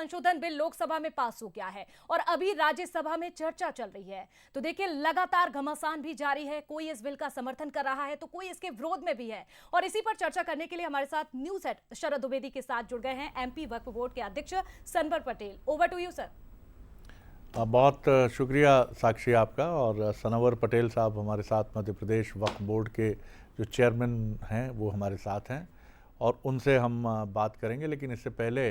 संशोधन बिल लोकसभा में पास हो गया है और अभी राज्यसभा में चर्चा चल रही है। तो देखिए, लगातार घमासान भी जारी है। कोई इस बिल का समर्थन कर रहा है तो कोई इसके विरोध में भी है। और इसी पर चर्चा करने के लिए हमारे साथ न्यूज हेड शरद द्विवेदी के साथ जुड़ गए हैं एमपी वक्फ बोर्ड के अध्यक्ष Sanwar Patel. Over to you sir. बहुत शुक्रिया साक्षी आपका। और सनवर पटेल साहब हमारे साथ मध्य प्रदेश वक्फ बोर्ड के जो चेयरमैन हैं वो हमारे साथ हैं और उनसे हम बात करेंगे। लेकिन इससे पहले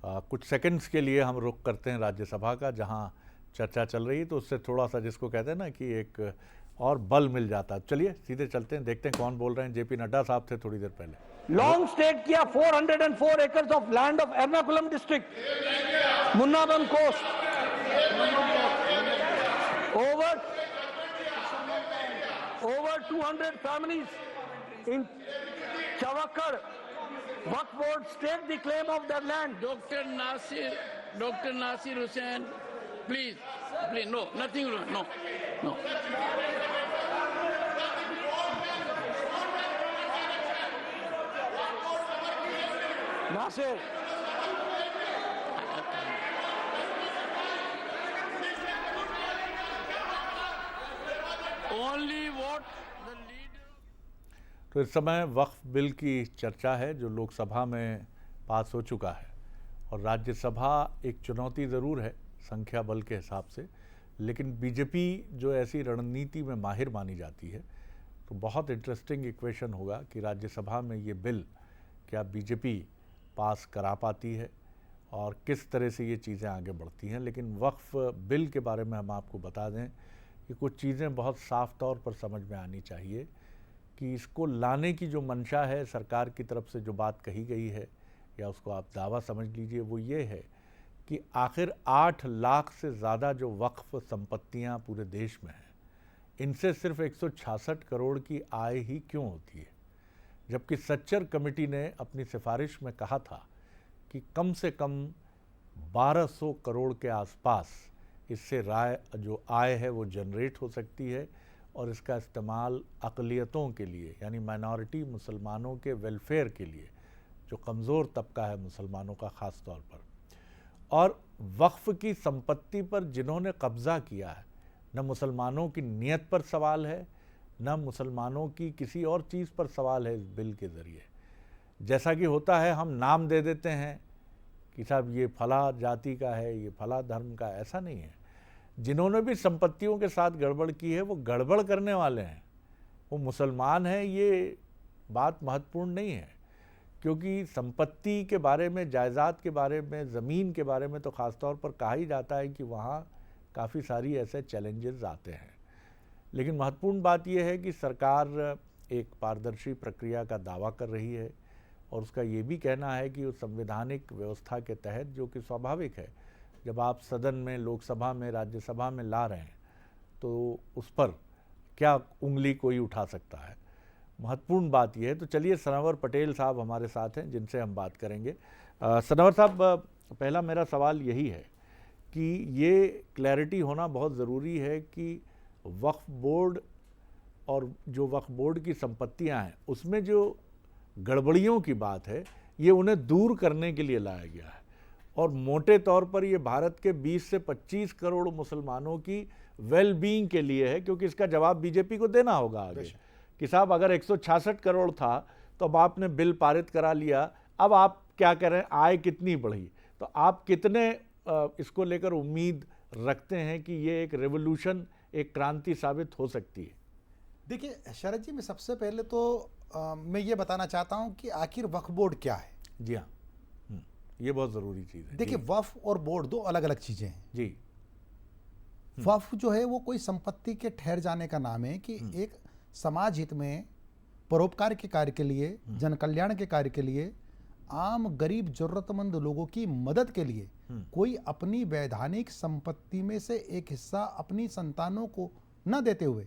कुछ सेकंड्स के लिए हम रुक करते हैं राज्यसभा का, जहां चर्चा चल रही है। तो उससे थोड़ा सा, जिसको कहते हैं ना कि एक और बल मिल जाता है। चलिए सीधे चलते हैं, देखते हैं कौन बोल रहे हैं। जेपी नड्डा साहब थे थोड़ी देर पहले। लॉन्ग स्टेक किया 404 acres of land of Ernakulam district, Munambam coast, over 200 families in Chavakar. Waqf board staked the claim of their land. Dr. Nasir Hussain, please, no, nothing wrong, no. Nasir. Only what the leader. तो इस समय वक्फ bill की चर्चा है जो लोकसभा में पास हो चुका है। और राज्यसभा एक चुनौती ज़रूर है संख्या बल के हिसाब से, लेकिन बीजेपी जो ऐसी रणनीति में माहिर मानी जाती है, तो बहुत इंटरेस्टिंग इक्वेशन होगा कि राज्यसभा में ये बिल क्या बीजेपी पास करा पाती है और किस तरह से ये चीज़ें आगे बढ़ती हैं। लेकिन वक्फ बिल के बारे में हम आपको बता दें कि कुछ चीज़ें बहुत साफ तौर पर समझ में आनी चाहिए कि इसको लाने की जो मंशा है सरकार की तरफ से, जो बात कही गई है या उसको आप दावा समझ लीजिए, वो ये है कि आखिर 8 लाख से ज़्यादा जो वक्फ संपत्तियां पूरे देश में हैं, इनसे सिर्फ 166 करोड़ की आय ही क्यों होती है, जबकि सच्चर कमेटी ने अपनी सिफारिश में कहा था कि कम से कम 1200 करोड़ के आसपास इससे जो आय है वो जनरेट हो सकती है और इसका इस्तेमाल अक़लियतों के लिए, यानी माइनॉरिटी मुसलमानों के वेलफेयर के लिए, जो कमज़ोर तबका है मुसलमानों का ख़ास तौर पर। और वक्फ की संपत्ति पर जिन्होंने कब्ज़ा किया है, न मुसलमानों की नीयत पर सवाल है, न मुसलमानों की किसी और चीज़ पर सवाल है। इस बिल के ज़रिए जैसा कि होता है, हम नाम दे देते हैं कि साहब ये फला जाति का है, ये फला धर्म का, ऐसा नहीं है। जिन्होंने भी संपत्तियों के साथ गड़बड़ की है वो गड़बड़ करने वाले हैं, वो मुसलमान हैं, ये बात महत्वपूर्ण नहीं है। क्योंकि संपत्ति के बारे में, जायदाद के बारे में, ज़मीन के बारे में तो ख़ास तौर पर कहा ही जाता है कि वहाँ काफ़ी सारी ऐसे चैलेंजेस आते हैं। लेकिन महत्वपूर्ण बात यह है कि सरकार एक पारदर्शी प्रक्रिया का दावा कर रही है और उसका ये भी कहना है कि उस संवैधानिक व्यवस्था के तहत, जो कि स्वाभाविक है, जब आप सदन में, लोकसभा में, राज्यसभा में ला रहे हैं तो उस पर क्या उंगली कोई उठा सकता है। महत्वपूर्ण बात यह है। तो चलिए, सनवर पटेल साहब हमारे साथ हैं जिनसे हम बात करेंगे। सनवर साहब, पहला मेरा सवाल यही है कि ये क्लैरिटी होना बहुत ज़रूरी है कि वक्फ बोर्ड और जो वक्फ बोर्ड की संपत्तियां हैं उसमें जो गड़बड़ियों की बात है, ये उन्हें दूर करने के लिए लाया गया है। और मोटे तौर पर ये भारत के 20 से 25 करोड़ मुसलमानों की वेल बीइंग के लिए है, क्योंकि इसका जवाब बीजेपी को देना होगा आगे कि साहब अगर 166 करोड़ था तो अब आपने बिल पारित करा लिया, अब आप क्या करें, आय कितनी बढ़ी, तो आप कितने इसको लेकर उम्मीद रखते हैं कि ये एक रेवोल्यूशन, एक क्रांति साबित हो सकती है। देखिए शरद जी, मैं सबसे पहले तो मैं ये बताना चाहता हूं कि आखिर वक्फ बोर्ड क्या है। जी हाँ, ये बहुत ज़रूरी चीज़ है। देखिए, वक्फ और बोर्ड दो अलग अलग चीज़ें हैं जी। वक्फ जो है वो कोई संपत्ति के ठहर जाने का नाम है कि एक समाज हित में, परोपकार के कार्य के लिए, जन कल्याण के कार्य के लिए, आम गरीब जरूरतमंद लोगों की मदद के लिए कोई अपनी वैधानिक संपत्ति में से एक हिस्सा अपनी संतानों को न देते हुए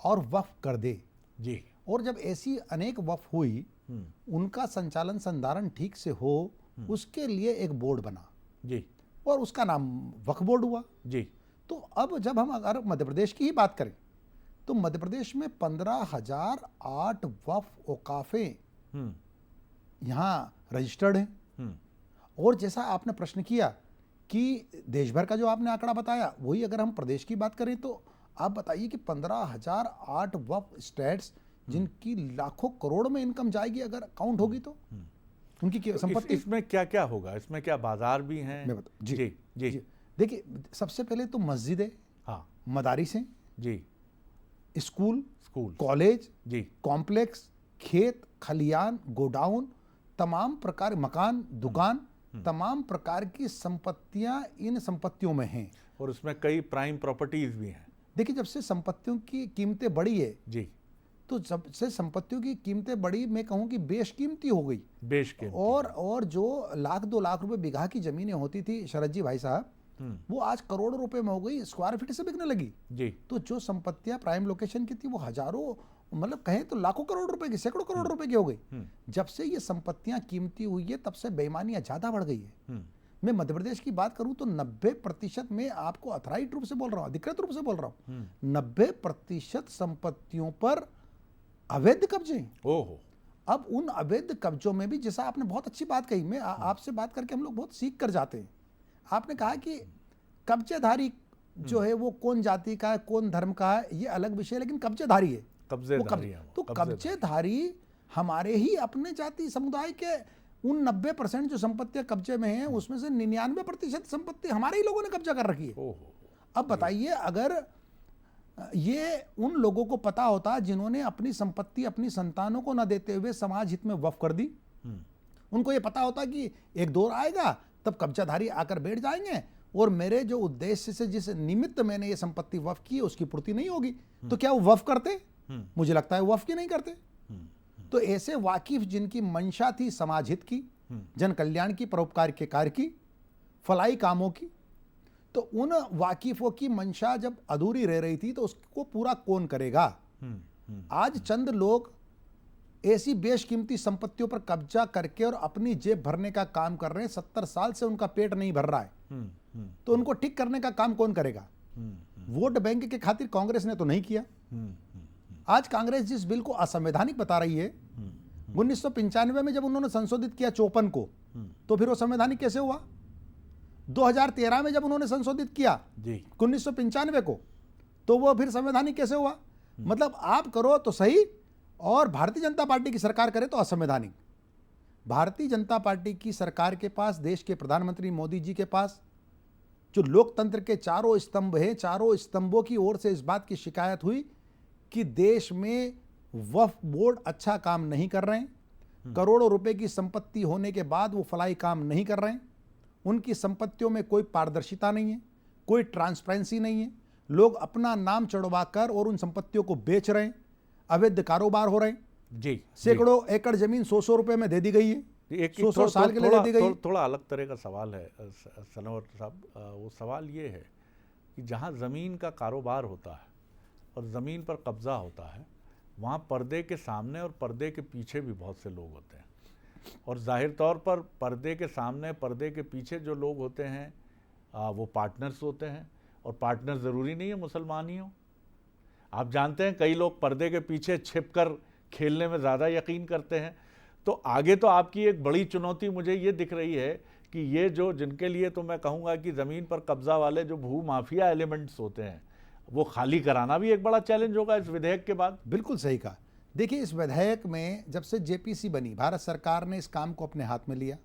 और वक्फ कर दे। जी। और जब ऐसी अनेक वक्फ हुई, उनका संचालन संधारण ठीक से हो, उसके लिए एक बोर्ड बना जी, और उसका नाम वक्फ बोर्ड हुआ जी। तो अब जब हम अगर मध्य प्रदेश की ही बात करें तो मध्य प्रदेश में 15,008 वक्फ औकाफे यहाँ रजिस्टर्ड हैं और जैसा आपने प्रश्न किया कि देश भर का जो आपने आंकड़ा बताया, वही अगर हम प्रदेश की बात करें तो आप बताइए कि 15,008 वक्फ स्टेट्स जिनकी लाखों करोड़ में इनकम जाएगी अगर काउंट होगी तो उनकी संपत्ति। इसमें क्या क्या होगा? इसमें क्या बाजार भी हैं? मैं बता जी जी जी देखिए, सबसे पहले तो मस्जिदें, हाँ मदारिसें, जी, स्कूल, स्कूल, कॉलेज, जी, कॉम्प्लेक्स, खेत खलियान, गोडाउन, तमाम प्रकार मकान, दुकान, तमाम प्रकार की संपत्तियां इन संपत्तियों में हैं। और उसमें कई प्राइम प्रॉपर्टीज भी हैं। देखिए, जब से संपत्तियों की कीमतें बढ़ी है जी, तो जब से संपत्तियों की कीमतें बढ़ी, मैं कहूँ कि बेशकीमती हो गई। बेशकीमती। और जो लाख 2 लाख रुपए बीघा की जमीनें होती थी शरद जी भाई साहब, वो आज करोड़ों रुपए में हो गई, स्क्वायर फीट से बिकने लगी। जी, तो जो संपत्तियां प्राइम लोकेशन की थी वो हजारों, मतलब कहें तो लाखों करोड़ रुपए की, सैकड़ों करोड़ रुपए की हो गई। जब से ये संपत्तियां कीमती हुई है तब से बेईमानियां ज्यादा बढ़ गई है। मैं मध्य प्रदेश की बात करूं तो 90% में आपको अथराइज्ड रूप से बोल रहा हूं, अधिकृत रूप से बोल रहा हूं, 90% संपत्तियों पर अवैध कब्जे हैं। ओहो, अब उन अवैध कब्जों में भी, जैसा आपने बहुत अच्छी बात कही, मैं आपसे बात करके हम लोग बहुत सीख कर जाते हैं। आपने कहा कि कब्जेधारी जो है वो कौन जाति का है, कौन धर्म का है, ये अलग विषय है, लेकिन कब्जेधारी है। कब्जेदारी है वो, तो कब्जेधारी हमारे ही अपने जाति समुदाय के उन 90% जो संपत्तियां कब्जे में हैं, उसमें से 99% संपत्ति हमारे ही लोगों ने कब्जा कर रखी है। ओहो, अब बताइए, अगर ये उन लोगों को पता होता जिन्होंने अपनी संपत्ति अपनी संतानों को न देते हुए समाज हित में वक्फ कर दी, उनको ये पता होता कि एक दौर आएगा तब कब्जाधारी आकर बैठ जाएंगे और मेरे जो उद्देश्य से जिस निमित्त मैंने ये संपत्ति वक्फ की उसकी पूर्ति नहीं होगी, तो क्या वो वक्फ करते? मुझे लगता है वक्फ की नहीं करते। तो ऐसे वाकिफ जिनकी मंशा थी समाज हित की, जन कल्याण की, परोपकार के कार्य की, फलाई कामों की, तो उन वाकिफों की मंशा जब अधूरी रह रही थी तो उसको पूरा कौन करेगा? आज चंद लोग ऐसी बेशकीमती संपत्तियों पर कब्जा करके और अपनी जेब भरने का काम कर रहे हैं। 70 साल से उनका पेट नहीं भर रहा है, तो उनको ठीक करने का काम कौन करेगा? वोट बैंक के खातिर कांग्रेस ने तो नहीं किया। आज कांग्रेस जिस बिल को असंवैधानिक बता रही है, 1995 में जब उन्होंने संशोधित किया 54 को, तो फिर वो संवैधानिक कैसे हुआ? 2013 में जब उन्होंने संशोधित किया 1995 को, तो वो फिर संवैधानिक कैसे हुआ? मतलब आप करो तो सही और भारतीय जनता पार्टी की सरकार करे तो असंवैधानिक। भारतीय जनता पार्टी की सरकार के पास, देश के प्रधानमंत्री मोदी जी के पास जो लोकतंत्र के चारों स्तंभ हैं, चारों स्तंभों की ओर से इस बात की शिकायत हुई कि देश में वक्फ बोर्ड अच्छा काम नहीं कर रहे हैं, करोड़ों रुपए की संपत्ति होने के बाद वो फलाई काम नहीं कर रहे हैं, उनकी संपत्तियों में कोई पारदर्शिता नहीं है, कोई ट्रांसपेरेंसी नहीं है, लोग अपना नाम चढ़वाकर और उन संपत्तियों को बेच रहे हैं, अवैध कारोबार हो रहे हैं। जी, सैकड़ों एकड़ जमीन 100 रुपए में दे दी गई है, 100 साल के लिए दे दी गई है। थोड़ा अलग तरह का सवाल है सनोवर साहब। वो सवाल ये है कि जहाँ ज़मीन का कारोबार होता है और ज़मीन पर कब्ज़ा होता है, वहाँ पर्दे के सामने और पर्दे के पीछे भी बहुत से लोग होते हैं। और जाहिर तौर पर पर्दे के सामने, पर्दे के पीछे जो लोग होते हैं वो पार्टनर्स होते हैं, और पार्टनर ज़रूरी नहीं है मुसलमान ही हो। आप जानते हैं कई लोग पर्दे के पीछे छिपकर खेलने में ज़्यादा यकीन करते हैं। तो आगे तो आपकी एक बड़ी चुनौती मुझे ये दिख रही है कि ये जो, जिनके लिए तो मैं कहूँगा कि ज़मीन पर कब्ज़ा वाले जो भू माफिया एलिमेंट्स होते हैं, वो खाली कराना भी एक बड़ा चैलेंज होगा इस विधेयक के बाद। बिल्कुल सही कहा। देखिए, इस विधेयक में जब से जेपीसी बनी, भारत सरकार ने इस काम को अपने हाथ में लिया।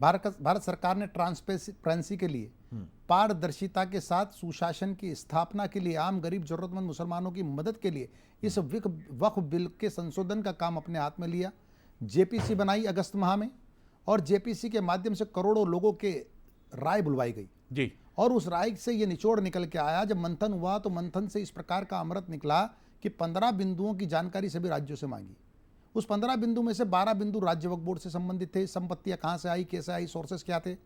भारत सरकार ने ट्रांसपेरेंसी के लिए, पारदर्शिता के साथ सुशासन की स्थापना के लिए, आम गरीब जरूरतमंद मुसलमानों की मदद के लिए इस वक्फ बिल के संशोधन का काम अपने हाथ में लिया। जेपीसी बनाई अगस्त माह में, और जेपीसी के माध्यम से करोड़ों लोगों के राय बुलवाई गई जी। और उस राय से ये निचोड़ निकल के आया। जब मंथन हुआ तो मंथन से इस प्रकार का अमृत निकला कि 15 बिंदुओं की जानकारी सभी राज्यों से मांगी। उस 15 बिंदु में से 12 बिंदु राज्य वक्फ बोर्ड से संबंधित थे। संपत्तियां कहाँ से आई, कैसे आई, सोर्सेस क्या थे,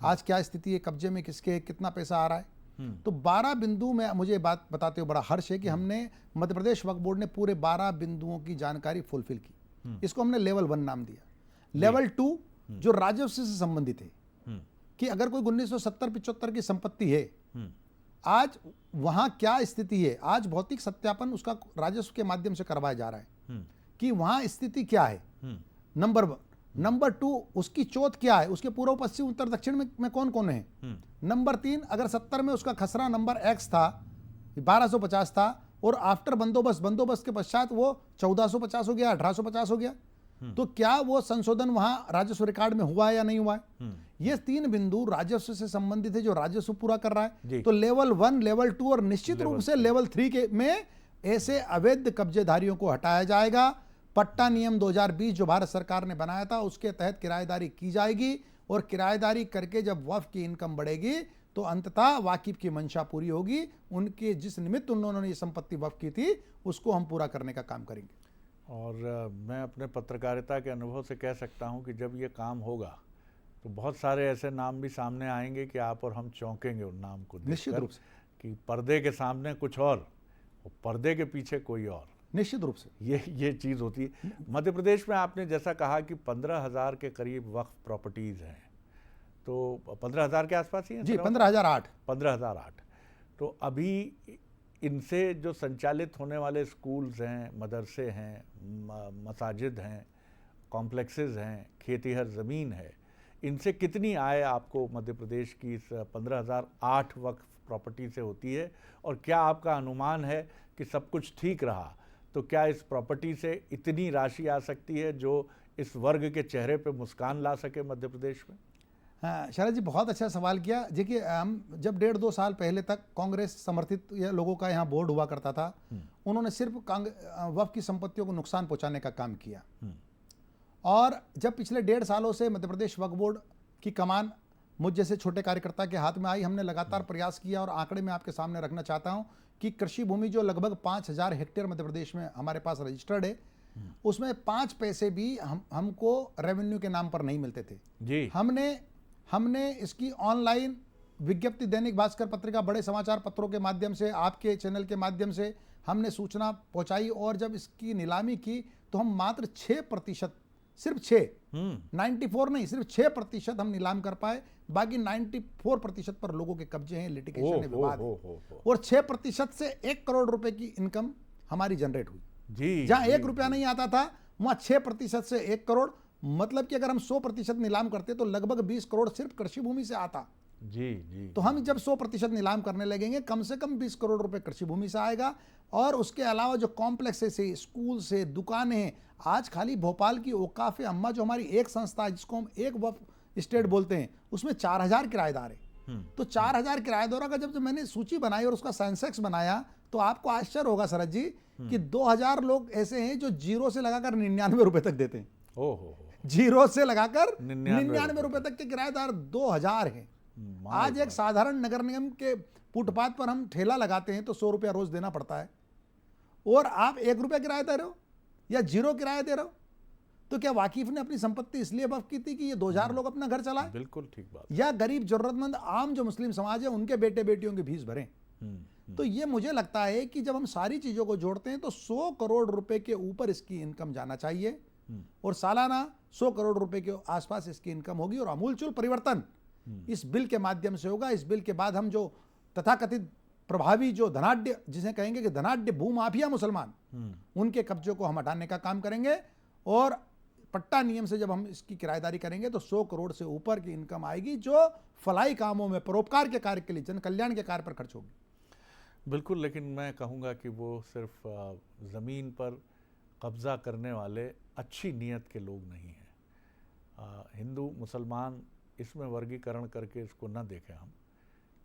आज क्या स्थिति है, कब्जे में किसके, कितना पैसा आ रहा है। तो 12 बिंदु में मुझे बात बताते हुए बड़ा हर्ष है कि हमने, मध्य प्रदेश वक्फ बोर्ड ने पूरे 12 बिंदुओं की जानकारी फुलफिल की। इसको हमने लेवल 1 नाम दिया। लेवल 2 जो राजस्व से संबंधित है कि अगर कोई 1970-75 की संपत्ति है, आज वहां क्या स्थिति है, आज भौतिक सत्यापन उसका राजस्व के माध्यम से करवाया जा रहा है कि वहां स्थिति क्या है। नंबर 1। नंबर 2 उसकी चोट क्या है, उसके पूर्व पश्चिम उत्तर दक्षिण में कौन कौन है। नंबर 3 अगर 70 में उसका खसरा नंबर एक्स था 1250 था और आफ्टर बंदोबस्त के पश्चात वो 1450 हो गया 1850 हो गया, तो क्या वो संशोधन वहां राजस्व रिकॉर्ड में हुआ है या नहीं हुआ है। ये 3 बिंदु राजस्व से संबंधित है जो राजस्व पूरा कर रहा है। तो लेवल 1 लेवल 2 और निश्चित रूप से लेवल 3 के में ऐसे अवैध कब्जेधारियों को हटाया जाएगा। पट्टा नियम 2020 जो भारत सरकार ने बनाया था उसके तहत किराएदारी की जाएगी और किराएदारी करके जब वक्फ की इनकम बढ़ेगी तो अंततः वाकिफ की मंशा पूरी होगी। उनके जिस निमित्त उन्होंने ये संपत्ति वक्फ की थी उसको हम पूरा करने का काम करेंगे। और मैं अपने पत्रकारिता के अनुभव से कह सकता हूं कि जब ये काम होगा तो बहुत सारे ऐसे नाम भी सामने आएंगे कि आप और हम चौंकेंगे उन नाम को निश्चित रूप से कि पर्दे के सामने कुछ और पर्दे के पीछे कोई और। निश्चित रूप से ये चीज़ होती है। मध्य प्रदेश में आपने जैसा कहा कि 15,000 के करीब वक्फ प्रॉपर्टीज़ हैं, तो 15,000 के आसपास ही हैं जी, 15,008। तो अभी इनसे जो संचालित होने वाले स्कूल्स हैं, मदरसे हैं, मसाजिद हैं, कॉम्प्लेक्सेस हैं, खेतीहर ज़मीन है, इनसे कितनी आय आपको मध्य प्रदेश की इस 15,008 वक्फ प्रॉपर्टी से होती है। और क्या आपका अनुमान है कि सब कुछ ठीक रहा तो क्या इस प्रॉपर्टी से इतनी राशि आ सकती है जो इस वर्ग के चेहरे पे मुस्कान ला सके मध्य प्रदेश में। हाँ शरद जी, बहुत अच्छा सवाल किया। देखिए हम जब 1.5-2 साल पहले तक कांग्रेस समर्थित लोगों का यहाँ बोर्ड हुआ करता था, उन्होंने सिर्फ वक्फ की संपत्तियों को नुकसान पहुँचाने का काम किया। और जब पिछले 1.5 सालों से मध्य प्रदेश वक्फ बोर्ड की कमान मुझ जैसे छोटे कार्यकर्ता के हाथ में आई, हमने लगातार प्रयास किया और आंकड़े में आपके सामने रखना चाहता हूं कि कृषि भूमि जो लगभग 5,000 हेक्टेयर मध्य प्रदेश में हमारे पास रजिस्टर्ड है, उसमें 5 पैसे भी हमको रेवेन्यू के नाम पर नहीं मिलते थे जी। हमने इसकी ऑनलाइन विज्ञप्ति दैनिक भास्कर पत्रिका, बड़े समाचार पत्रों के माध्यम से, आपके चैनल के माध्यम से हमने सूचना पहुंचाई और जब इसकी नीलामी की तो हम मात्र 6%, सिर्फ 94 नहीं, सिर्फ 6% हम नीलाम कर पाए। बाकी 94% पर लोगों के कब्जे हैं, लिटिगेशन है, विवाद है। और 6% से 1 करोड़ रुपए की इनकम हमारी जनरेट हुई जी। जहां 1 रुपया नहीं आता था वहां 6% से 1 करोड़, मतलब कि अगर हम 100% नीलाम करते तो लगभग 20 करोड़ सिर्फ कृषि भूमि से आता जी। तो हम जब 100% नीलाम करने लगेंगे कम से कम 20 करोड़ रुपए कृषि भूमि से आएगा। और उसके अलावा जो कॉम्प्लेक्सेस है, स्कूल से, दुकानें हैं, आज खाली भोपाल की औकाफ अम्मा जो हमारी एक संस्था है जिसको हम एक वक्फ स्टेट बोलते हैं, उसमें 4,000 किराएदार है। तो 4,000 किराएदारों का जब मैंने सूची बनाई और उसका सेंसेक्स बनाया तो आपको आश्चर्य होगा शरद जी कि 2,000 लोग ऐसे हैं जो 0 से लगाकर 99 रुपए तक देते हैं। 0 से लगाकर 99 रुपए तक के किराएदार 2,000 हैं। आज एक साधारण नगर निगम के फुटपाथ पर हम ठेला लगाते हैं तो 100 रुपया रोज देना पड़ता है और आप 1 रुपया किराया दे रहे हो या 0 किराया दे रहे हो। तो क्या वाकिफ ने अपनी संपत्ति इसलिए वक्फ की थी कि ये 2,000 लोग अपना घर चलाएं? बिल्कुल ठीक बात। या गरीब जरूरतमंद आम जो मुस्लिम समाज है उनके बेटे बेटियों की फीस भरें। तो ये मुझे लगता है कि जब हम सारी चीजों को जोड़ते हैं तो 100 करोड़ रुपए के ऊपर इसकी इनकम जाना चाहिए और सालाना 100 करोड़ रुपए के आसपास इसकी इनकम होगी। और अमूलचूल परिवर्तन इस बिल के माध्यम से होगा। इस बिल के बाद हम जो तथाकथित प्रभावी जो धनाढ्य, जिसे कहेंगे कि धनाढ्य भूमाफिया मुसलमान, उनके कब्जों को हम हटाने का काम करेंगे। और पट्टा नियम से जब हम इसकी किराएदारी करेंगे तो 100 करोड़ से ऊपर की इनकम आएगी जो फलाई कामों में, परोपकार के कार्य के लिए, जन कल्याण के कार्य पर खर्च होगी। बिल्कुल, लेकिन मैं कहूँगा कि वो सिर्फ ज़मीन पर कब्ज़ा करने वाले अच्छी नीयत के लोग नहीं हैं। हिंदू मुसलमान इसमें वर्गीकरण करके इसको न देखें हम,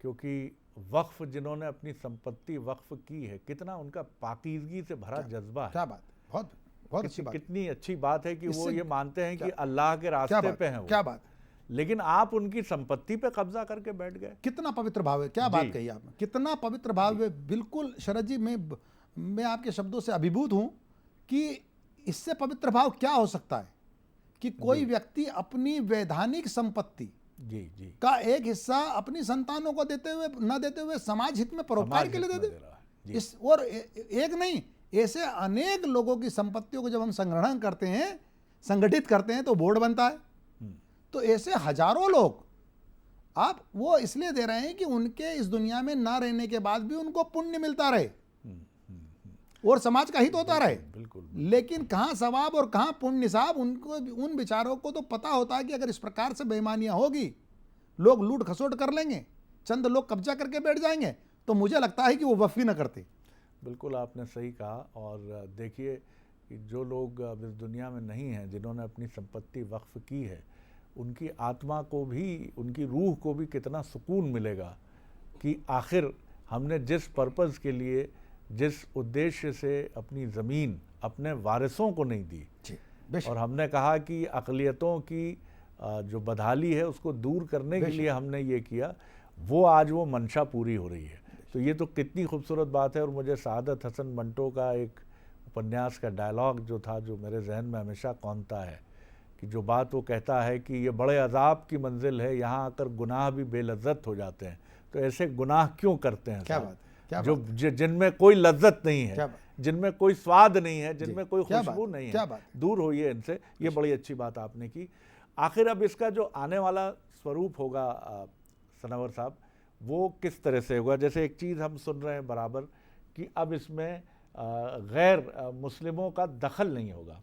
क्योंकि वक्फ जिन्होंने अपनी संपत्ति वक्फ की है, कितना उनका पाकीज़गी से भरा जज्बा है। क्या बात, बहुत बहुत अच्छी बात। कितनी अच्छी बात है कि वो ये मानते हैं कि अल्लाह के रास्ते पे हैं वो। क्या बात। लेकिन आप उनकी संपत्ति पे कब्जा करके बैठ गए। कितना पवित्र भाव है, क्या बात कही आपने, कितना पवित्र भाव है। बिल्कुल शरद जी, मैं आपके शब्दों से अभिभूत हूं कि इससे पवित्र भाव क्या हो सकता है कि कोई व्यक्ति अपनी वैधानिक संपत्ति का एक हिस्सा अपनी संतानों को देते हुए, न देते हुए समाज हित में, परोपकार के लिए दे दे। इस और एक नहीं, ऐसे अनेक लोगों की संपत्तियों को जब हम संग्रहण करते हैं, संगठित करते हैं तो बोर्ड बनता है। तो ऐसे हजारों लोग आप वो इसलिए दे रहे हैं कि उनके इस दुनिया में ना रहने के बाद भी उनको पुण्य मिलता रहे। और समाज का हित होता रहे। बिल्कुल। लेकिन कहाँ सवाब और कहाँ पुण्य साहब, उनको उन बेचारों को तो पता होता है कि अगर इस प्रकार से बेईमानियां होगी, लोग लूट खसोट कर लेंगे, चंद लोग कब्जा करके बैठ जाएंगे, तो मुझे लगता है कि वो वफ़ ही न करते। बिल्कुल आपने सही कहा। और देखिए कि जो लोग अब इस दुनिया में नहीं हैं, जिन्होंने अपनी संपत्ति वक्फ की है, उनकी आत्मा को भी, उनकी रूह को भी कितना सुकून मिलेगा कि आखिर हमने जिस पर्पज़ के लिए, जिस उद्देश्य से अपनी ज़मीन अपने वारिसों को नहीं दी, और हमने कहा कि अक़लियतों की जो बदहाली है उसको दूर करने के लिए हमने ये किया, वो आज वो मंशा पूरी हो रही है। तो ये तो कितनी खूबसूरत बात है। और मुझे सआदत हसन मंटो का एक उपन्यास का डायलॉग जो था, जो मेरे जहन में हमेशा कौंधता है, कि जो बात वो कहता है कि ये बड़े अजाब की मंजिल है, यहाँ आकर गुनाह भी बेलज्जत हो जाते हैं। तो ऐसे गुनाह क्यों करते हैं? क्या बात, क्या जो बात। जिनमें कोई लज्जत नहीं है, जिनमें कोई स्वाद नहीं है, जिनमें कोई क्या खुशबू बात, नहीं क्या है, बात। दूर होइए इनसे। ये बड़ी अच्छी बात आपने की। आखिर अब इसका जो आने वाला स्वरूप होगा सनावर साहब, वो किस तरह से होगा? जैसे एक चीज़ हम सुन रहे हैं बराबर कि अब इसमें गैर मुस्लिमों का दखल नहीं होगा।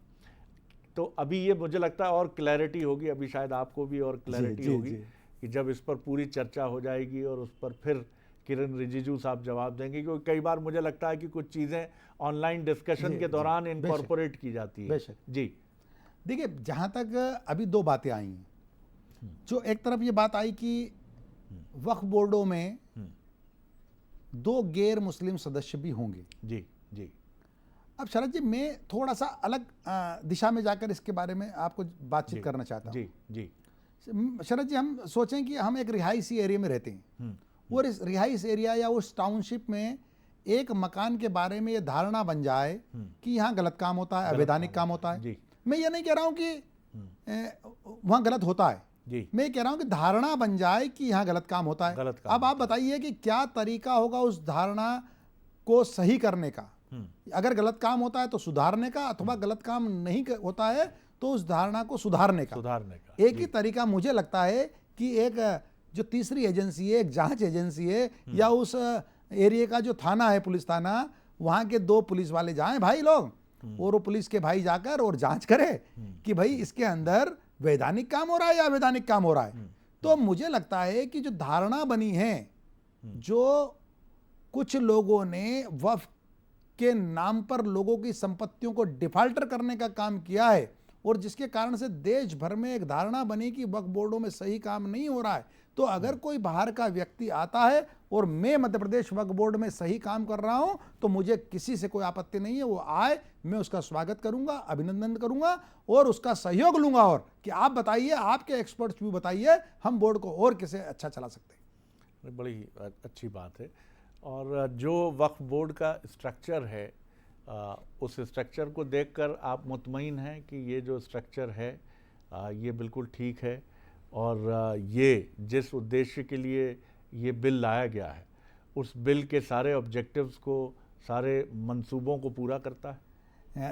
तो अभी ये मुझे लगता है और क्लैरिटी होगी, अभी शायद आपको भी और क्लैरिटी होगी कि जब इस पर पूरी चर्चा हो जाएगी और उस पर फिर किरण रिजिजू साहब जवाब देंगे। क्योंकि कई बार मुझे लगता है कि कुछ चीज़ें ऑनलाइन डिस्कशन के दौरान इनकॉर्पोरेट की जाती है। जी देखिए, जहाँ तक अभी दो बातें आई हैं, जो एक तरफ ये बात आई कि वक्फ बोर्डों में 2 गैर मुस्लिम सदस्य भी होंगे। जी जी। अब शरद जी, मैं थोड़ा सा अलग दिशा में जाकर इसके बारे में आपको बातचीत करना चाहता हूँ। जी जी। शरद जी, हम सोचें कि हम एक रिहायशी एरिया में रहते हैं, और इस रिहाइश एरिया या उस टाउनशिप में एक मकान के बारे में ये धारणा बन जाए कि यहाँ गलत काम होता है, अवैधानिक काम होता है। मैं ये नहीं कह रहा हूँ कि वहाँ गलत होता है, मैं कह रहा हूँ कि धारणा बन जाए कि यहाँ गलत काम होता है। अब आप बताइए कि क्या तरीका होगा उस धारणा को सही करने का? अगर गलत काम होता है तो सुधारने का, अथवा गलत काम नहीं होता है तो उस धारणा को सुधारने का। एक ही तरीका मुझे लगता है कि एक जो तीसरी एजेंसी है, एक जांच एजेंसी है, या उस एरिया का जो थाना है, पुलिस थाना, वहाँ के 2 पुलिस वाले जाएं भाई लोग, और वो पुलिस के भाई जाकर और जांच करे कि भाई इसके अंदर वैधानिक काम हो रहा है या अवैधानिक काम हो रहा है। तो मुझे लगता है कि जो धारणा बनी है, जो कुछ लोगों ने वक्फ के नाम पर लोगों की संपत्तियों को डिफाल्टर करने का काम किया है, और जिसके कारण से देश भर में एक धारणा बनी कि वक्फ बोर्डों में सही काम नहीं हो रहा है, तो अगर कोई बाहर का व्यक्ति आता है और मैं मध्य प्रदेश वक्फ बोर्ड में सही काम कर रहा हूं, तो मुझे किसी से कोई आपत्ति नहीं है। वो आए, मैं उसका स्वागत करूंगा, अभिनंदन करूंगा और उसका सहयोग लूंगा। और कि आप बताइए, आपके एक्सपर्ट्स भी बताइए, हम बोर्ड को और कैसे अच्छा चला सकते हैं। बड़ी अच्छी बात है। और जो वक्फ बोर्ड का स्ट्रक्चर है, उस स्ट्रक्चर को देखकर आप मुतमईन हैं कि ये जो स्ट्रक्चर है ये बिल्कुल ठीक है, और ये जिस उद्देश्य के लिए ये बिल लाया गया है, उस बिल के सारे ऑब्जेक्टिव्स को, सारे मंसूबों को पूरा करता है?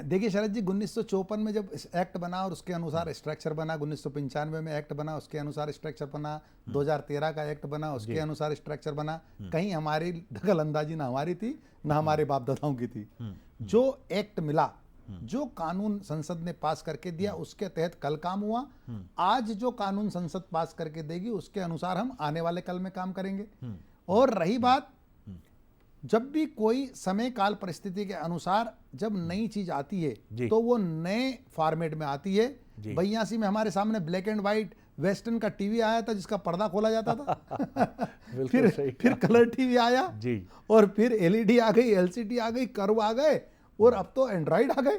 देखिए शरद जी, 1954 में जब एक्ट बना और उसके अनुसार स्ट्रक्चर बना, 1995 में एक्ट बना, उसके अनुसार स्ट्रक्चर बना, 2013 का एक्ट बना, उसके अनुसार स्ट्रक्चर बना। कहीं हमारी दखल अंदाजी ना हमारी थी, ना हमारे बाप दादाओं की थी। जो एक्ट मिला, जो कानून संसद ने पास करके दिया, उसके तहत कल काम हुआ। आज जो कानून संसद पास करके देगी, उसके अनुसार हम आने वाले कल में काम करेंगे। और रही बात, जब भी कोई समय काल परिस्थिति के अनुसार जब नई चीज आती है तो वो नए फॉर्मेट में आती है। 82 में हमारे सामने ब्लैक एंड व्हाइट वेस्टर्न का टीवी आया था जिसका पर्दा खोला जाता था। फिर कलर टीवी आया जी, और फिर एलईडी आ गई, एलसीडी आ गई, कर्व आ गए, और अब तो एंड्रॉइड आ गए।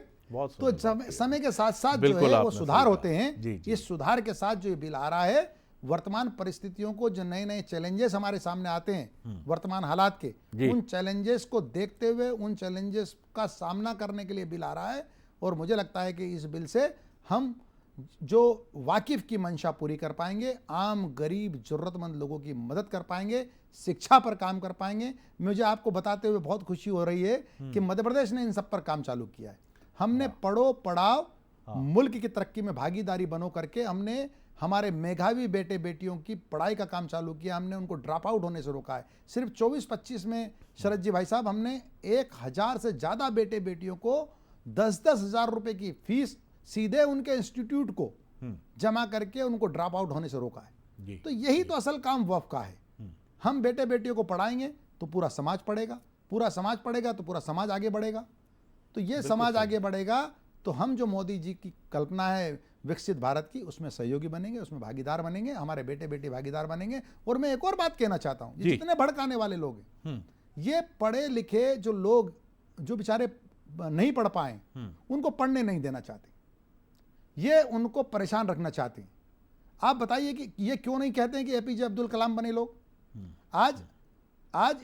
तो समय के साथ साथ जो है वो सुधार होते हैं। इस सुधार के साथ जो ये बिल आ रहा है, वर्तमान परिस्थितियों को, जो नए नए चैलेंजेस हमारे सामने आते हैं वर्तमान हालात के, उन चैलेंजेस को देखते हुए, उन चैलेंजेस का सामना करने के लिए बिल आ रहा है। और मुझे लगता है कि इस बिल से हम जो वाकिफ की मंशा पूरी कर पाएंगे, आम गरीब जरूरतमंद लोगों की मदद कर पाएंगे, शिक्षा पर काम कर पाएंगे। मुझे आपको बताते हुए बहुत खुशी हो रही है कि मध्य प्रदेश ने इन सब पर काम चालू किया है। हमने पढ़ो पढ़ाओ, मुल्क की तरक्की में भागीदारी बनो करके हमने हमारे मेधावी बेटे बेटियों की पढ़ाई का काम चालू किया, हमने उनको ड्रॉप आउट होने से रोका है। सिर्फ 24-25 में शरद जी भाई साहब, हमने 1000 से ज़्यादा बेटे बेटियों को 10-10 हज़ार रुपये की फीस सीधे उनके इंस्टीट्यूट को जमा करके उनको ड्रॉप आउट होने से रोका है। तो यही तो असल काम वक्फ का है। हम बेटे बेटियों को पढ़ाएंगे तो पूरा समाज पढ़ेगा, पूरा समाज पढ़ेगा तो पूरा समाज आगे बढ़ेगा। तो ये समाज आगे बढ़ेगा तो हम जो मोदी जी की कल्पना है विकसित भारत की, उसमें सहयोगी बनेंगे, उसमें भागीदार बनेंगे, हमारे बेटे बेटी भागीदार बनेंगे। और मैं एक और बात कहना चाहता हूं, ये जितने भड़काने वाले लोग हैं, ये पढ़े लिखे जो लोग जो बेचारे नहीं पढ़ पाए, उनको पढ़ने नहीं देना चाहते, ये उनको परेशान रखना चाहते हैं। आप बताइए कि ये क्यों नहीं कहते हैं कि एपीजे अब्दुल कलाम बने लोग। आज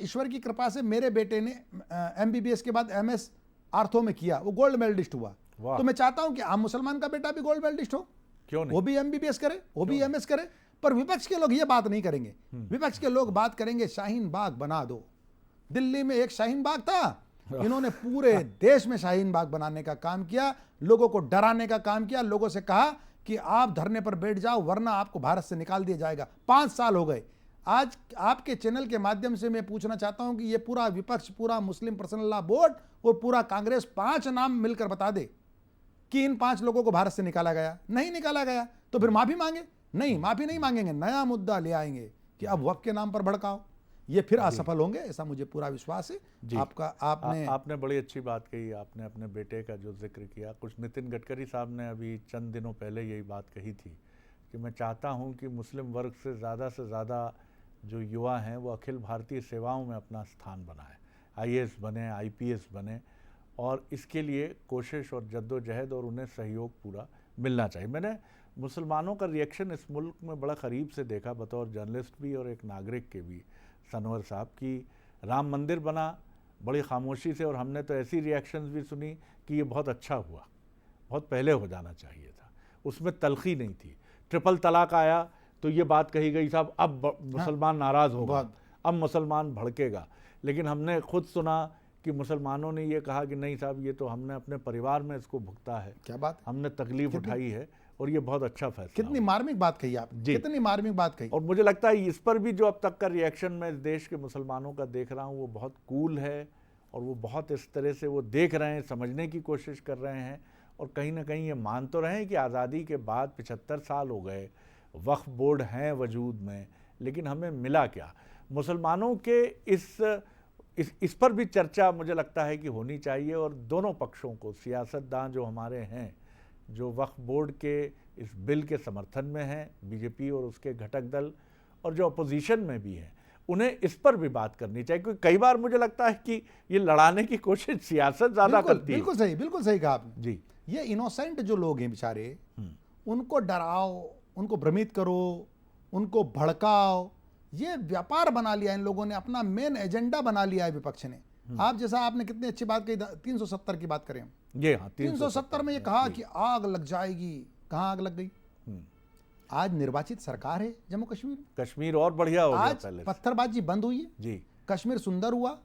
ईश्वर की कृपा से मेरे बेटे ने एमबीबीएस के बाद एमएस आर्थो में किया, वो गोल्ड मेडलिस्ट हुआ। तो मैं चाहता हूं कि आम मुसलमान का बेटा भी गोल्ड मेडलिस्ट हो, क्यों नहीं? वो भी एमबीबीएस करे, वो भी एमएस करे। पर विपक्ष के लोग ये बात नहीं करेंगे। विपक्ष के लोग बात करेंगे शाहीन बाग बना दो। दिल्ली में एक शाहीन बाग था, इन्होंने पूरे देश में शाहीन बाग बनाने का काम किया, लोगों को डराने का काम किया, लोगों से कहा कि आप धरने पर बैठ जाओ वरना आपको भारत से निकाल दिया जाएगा। 5 साल हो गए। आज आपके चैनल के माध्यम से मैं पूछना चाहता हूं कि ये पूरा विपक्ष, पूरा मुस्लिम पर्सनल लॉ बोर्ड और पूरा कांग्रेस 5 नाम मिलकर बता दे कि इन 5 लोगों को भारत से निकाला गया। नहीं निकाला गया तो फिर माफी मांगे? नहीं, माफी नहीं मांगेंगे, नया मुद्दा ले आएंगे कि अब वक्फ के नाम पर भड़काओ। ये फिर असफल होंगे, ऐसा मुझे पूरा विश्वास है। आपने बड़ी अच्छी बात कही। आपने अपने बेटे का जो जिक्र किया, कुछ नितिन गडकरी साहब ने अभी चंद दिनों पहले यही बात कही थी कि मैं चाहता हूं कि मुस्लिम वर्ग से ज़्यादा जो युवा हैं वो अखिल भारतीय सेवाओं में अपना स्थान बनाएं, आईएएस बने, आईपीएस बने, और इसके लिए कोशिश और जद्दोजहद और उन्हें सहयोग पूरा मिलना चाहिए। मैंने मुसलमानों का रिएक्शन इस मुल्क में बड़ा करीब से देखा, बतौर जर्नलिस्ट भी और एक नागरिक के भी, सनवर साहब की राम मंदिर बना बड़ी खामोशी से, और हमने तो ऐसी रिएक्शंस भी सुनी कि ये बहुत अच्छा हुआ, बहुत पहले हो जाना चाहिए था, उसमें तलखी नहीं थी। ट्रिपल तलाक आया तो ये बात कही गई साहब अब मुसलमान नाराज़ होगा, अब मुसलमान भड़केगा। लेकिन हमने खुद सुना कि मुसलमानों ने ये कहा कि नहीं साहब, ये तो हमने अपने परिवार में इसको भुगता है, क्या बात, हमने तकलीफ उठाई है, और ये बहुत अच्छा फैसला। कितनी मार्मिक बात कही आप, कितनी मार्मिक बात कही। और मुझे लगता है इस पर भी जो अब तक का रिएक्शन मैं इस देश के मुसलमानों का देख रहा हूँ वो बहुत कूल है, और वो बहुत इस तरह से वो देख रहे हैं, समझने की कोशिश कर रहे हैं, और कहीं ना कहीं ये मान तो रहे हैं कि आज़ादी के बाद 75 साल हो गए, वक्फ बोर्ड हैं वजूद में, लेकिन हमें मिला क्या। मुसलमानों के इस पर भी चर्चा मुझे लगता है कि होनी चाहिए, और दोनों पक्षों को, सियासतदान जो हमारे हैं, जो वक्फ बोर्ड के इस बिल के समर्थन में हैं, बीजेपी और उसके घटक दल, और जो अपोजिशन में भी हैं, उन्हें इस पर भी बात करनी चाहिए। क्योंकि कई बार मुझे लगता है कि ये लड़ाने की कोशिश सियासत ज़्यादा करती है। बिल्कुल सही कहा आपने जी। ये इनोसेंट जो लोग हैं बेचारे, उनको डराओ, उनको भ्रमित करो, उनको भड़काओ, ये व्यापार बना लिया इन लोगों ने, अपना मेन एजेंडा बना लिया है विपक्ष ने। आप जैसा आपने कितनी अच्छी बात कही, 370 की बात करें हम, ये हाँ 370 में ये कहा कि आग लग जाएगी, कहाँ आग लग गई। आज निर्वाचित सरकार है जम्मू कश्मीर, कश्मीर और बढ़िया हो गया आज पहले से। पत्थरबाजी बंद हुई है जी, कश्मीर सुंदर हुआ,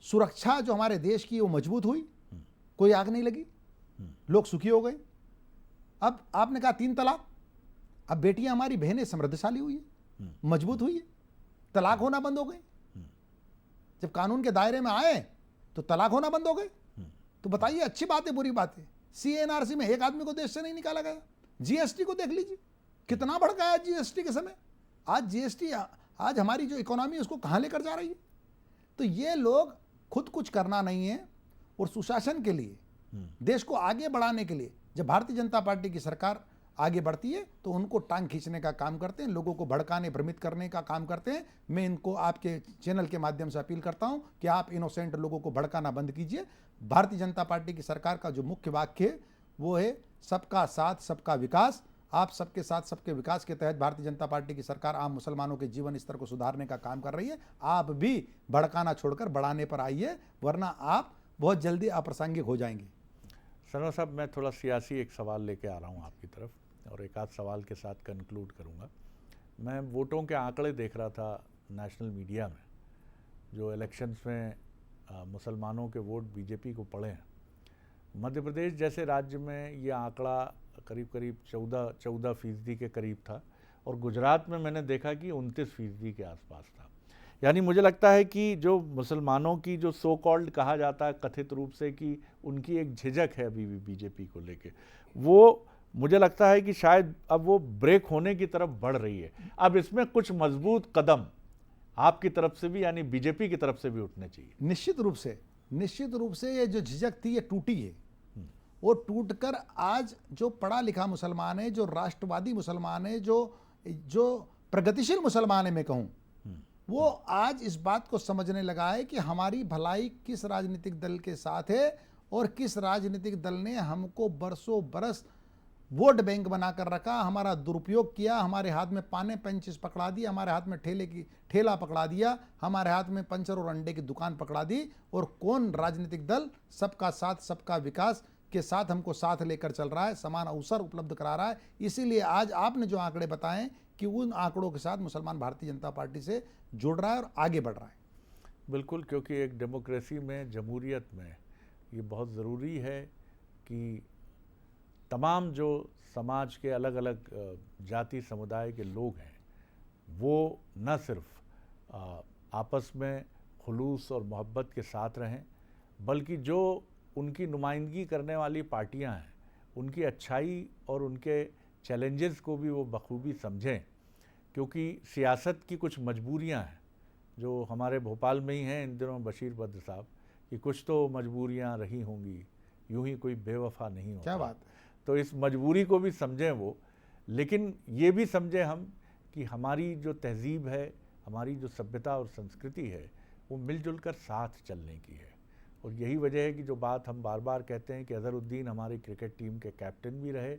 सुरक्षा जो हमारे देश की वो मजबूत हुई, कोई आग नहीं लगी, लोग सुखी हो गए। अब आपने कहा 3 तलाक, अब बेटियां हमारी बहनें समृद्धशाली हुई है, मजबूत हुई है, तलाक होना बंद हो गए। जब कानून के दायरे में आए तो तलाक होना बंद हो गए। तो बताइए अच्छी बात है बुरी बात है। CNRC में एक आदमी को देश से नहीं निकाला गया। GST को देख लीजिए कितना भड़काया GST के समय। आज GST आज हमारी जो इकोनॉमी है उसको कहाँ लेकर जा रही है। तो ये लोग खुद कुछ करना नहीं है, और सुशासन के लिए, देश को आगे बढ़ाने के लिए जब भारतीय जनता पार्टी की सरकार आगे बढ़ती है तो उनको टांग खींचने का काम करते हैं, लोगों को भड़काने, भ्रमित करने का काम करते हैं। मैं इनको आपके चैनल के माध्यम से अपील करता हूं कि आप इनोसेंट लोगों को भड़काना बंद कीजिए। भारतीय जनता पार्टी की सरकार का जो मुख्य वाक्य है वो है सबका साथ सबका विकास। आप सबके साथ सबके विकास के तहत भारतीय जनता पार्टी की सरकार आम मुसलमानों के जीवन स्तर को सुधारने का काम कर रही है। आप भी भड़काना छोड़कर बढ़ाने पर आइए, वरना आप बहुत जल्दी अप्रासंगिक हो जाएंगे। सनवर साहब, मैं थोड़ा सियासी एक सवाल लेके आ रहा हूँ आपकी तरफ, और एक आध सवाल के साथ कंक्लूड करूँगा। मैं वोटों के आंकड़े देख रहा था नेशनल मीडिया में, जो इलेक्शंस में मुसलमानों के वोट बीजेपी को पड़े हैं। मध्य प्रदेश जैसे राज्य में ये आंकड़ा करीब करीब 14% के करीब था, और गुजरात में मैंने देखा कि 29% के आसपास था। यानी मुझे लगता है कि जो मुसलमानों की जो सो कॉल्ड कहा जाता है कथित रूप से कि उनकी एक झिझक है अभी भी बीजेपी को लेके, वो मुझे लगता है कि शायद अब वो ब्रेक होने की तरफ बढ़ रही है। अब इसमें कुछ मजबूत कदम आपकी तरफ से भी, यानी बीजेपी की तरफ से भी उठने चाहिए। निश्चित रूप से ये जो झिझक थी ये टूटी है, वो टूटकर आज जो पढ़ा लिखा मुसलमान है, जो राष्ट्रवादी मुसलमान है, जो प्रगतिशील मुसलमान है मैं कहूँ, वो आज इस बात को समझने लगा है कि हमारी भलाई किस राजनीतिक दल के साथ है और किस राजनीतिक दल ने हमको बरसों बरस वोट बैंक बनाकर रखा, हमारा दुरुपयोग किया, हमारे हाथ में पाने पेंचिस पकड़ा दी, हमारे हाथ में ठेला पकड़ा दिया, हमारे हाथ में पंचर और अंडे की दुकान पकड़ा दी, और कौन राजनीतिक दल सबका साथ सबका विकास के साथ हमको साथ लेकर चल रहा है, समान अवसर उपलब्ध करा रहा है। इसीलिए आज आपने जो आंकड़े बताएं कि उन आंकड़ों के साथ मुसलमान भारतीय जनता पार्टी से जुड़ रहा है और आगे बढ़ रहा है। बिल्कुल, क्योंकि एक डेमोक्रेसी में, जमहूरियत में ये बहुत ज़रूरी है कि तमाम जो समाज के अलग अलग जाति समुदाय के लोग हैं वो न सिर्फ आपस में खुलूस और मोहब्बत के साथ रहें, बल्कि जो उनकी नुमाइंदगी करने वाली पार्टियां हैं उनकी अच्छाई और उनके चैलेंजेस को भी वो बखूबी समझें। क्योंकि सियासत की कुछ मजबूरियां हैं जो हमारे भोपाल में ही हैं इन दिनों बशीर बद्र साहब, कि कुछ तो मजबूरियां रही होंगी, यूं ही कोई बेवफा नहीं होता। क्या बात है। तो इस मजबूरी को भी समझें वो, लेकिन ये भी समझें हम कि हमारी जो तहजीब है, हमारी जो सभ्यता और संस्कृति है, वो मिलजुल कर साथ चलने की है। और यही वजह है कि जो बात हम बार बार कहते हैं कि अज़हरुद्दीन हमारी क्रिकेट टीम के कैप्टन भी रहे,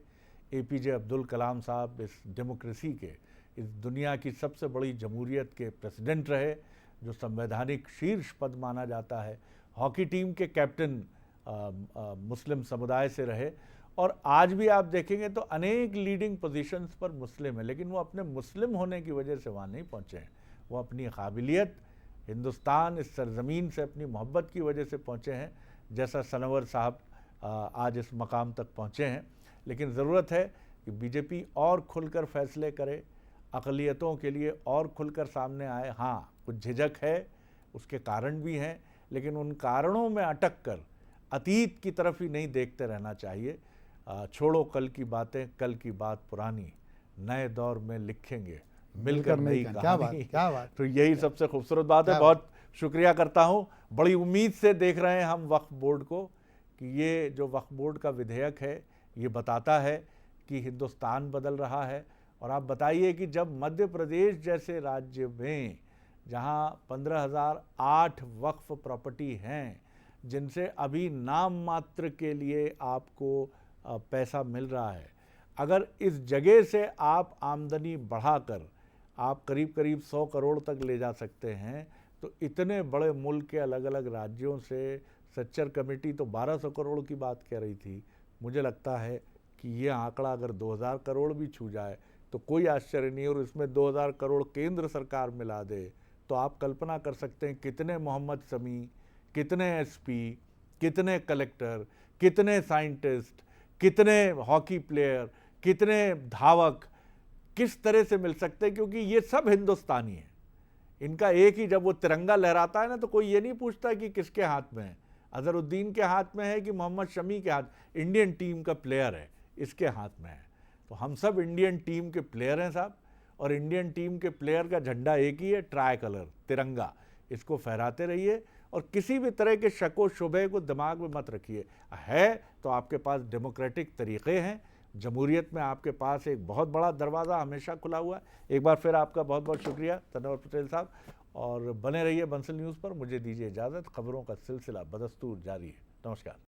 APJ अब्दुल कलाम साहब इस डेमोक्रेसी के, इस दुनिया की सबसे बड़ी जमहूरियत के प्रेसिडेंट रहे, जो संवैधानिक शीर्ष पद माना जाता है, हॉकी टीम के कैप्टन मुस्लिम समुदाय से रहे, और आज भी आप देखेंगे तो अनेक लीडिंग पोजीशंस पर मुस्लिम है, लेकिन वो अपने मुस्लिम होने की वजह से वहाँ नहीं पहुँचे हैं। वो अपनी काबिलियत, हिंदुस्तान इस सरजमीन से अपनी मोहब्बत की वजह से पहुँचे हैं, जैसा सनवर साहब आज इस मकाम तक पहुँचे हैं। लेकिन ज़रूरत है कि बीजेपी और खुलकर फैसले करे, अक़लियतों के लिए और खुलकर सामने आए। हाँ, कुछ झिझक है, उसके कारण भी हैं, लेकिन उन कारणों में अटक कर अतीत की तरफ ही नहीं देखते रहना चाहिए। छोड़ो कल की बातें, कल की बात पुरानी, नए दौर में लिखेंगे मिलकर नई कहानी। क्या बात। तो यही सबसे खूबसूरत बात है। बहुत शुक्रिया करता हूँ। बड़ी उम्मीद से देख रहे हैं हम वक्फ बोर्ड को कि ये जो वक्फ बोर्ड का विधेयक है ये बताता है कि हिंदुस्तान बदल रहा है। और आप बताइए कि जब मध्य प्रदेश जैसे राज्य में, जहाँ 15,008 वक्फ प्रॉपर्टी हैं, जिनसे अभी नाम मात्र के लिए आपको पैसा मिल रहा है, अगर इस जगह से आप आमदनी बढ़ाकर आप करीब करीब 100 करोड़ तक ले जा सकते हैं, तो इतने बड़े मुल्क के अलग अलग राज्यों से सच्चर कमेटी तो 1200 करोड़ की बात कह रही थी। मुझे लगता है कि ये आंकड़ा अगर 2000 करोड़ भी छू जाए तो कोई आश्चर्य नहीं, और इसमें 2000 करोड़ केंद्र सरकार मिला दे तो आप कल्पना कर सकते हैं कितने मोहम्मद शमी, कितने SP, कितने कलेक्टर, कितने साइंटिस्ट, कितने हॉकी प्लेयर, कितने धावक किस तरह से मिल सकते हैं, क्योंकि ये सब हिंदुस्तानी हैं। इनका एक ही, जब वो तिरंगा लहराता है ना, तो कोई ये नहीं पूछता कि किसके हाथ में है, अज़हरुद्दीन के हाथ में है कि मोहम्मद शमी के हाथ, इंडियन टीम का प्लेयर है, इसके हाथ में है। तो हम सब इंडियन टीम के प्लेयर हैं साहब, और इंडियन टीम के प्लेयर का झंडा एक ही है, ट्राई कलर, तिरंगा। इसको फहराते रहिए और किसी भी तरह के शक व शुबे को दिमाग में मत रखिए। है तो आपके पास डेमोक्रेटिक तरीक़े हैं, जमहूरियत में आपके पास एक बहुत बड़ा दरवाज़ा हमेशा खुला हुआ है। एक बार फिर आपका बहुत बहुत शुक्रिया तनवर पटेल साहब, और बने रहिए बंसल न्यूज़ पर। मुझे दीजिए इजाज़त, खबरों का सिलसिला बदस्तूर जारी है। नमस्कार।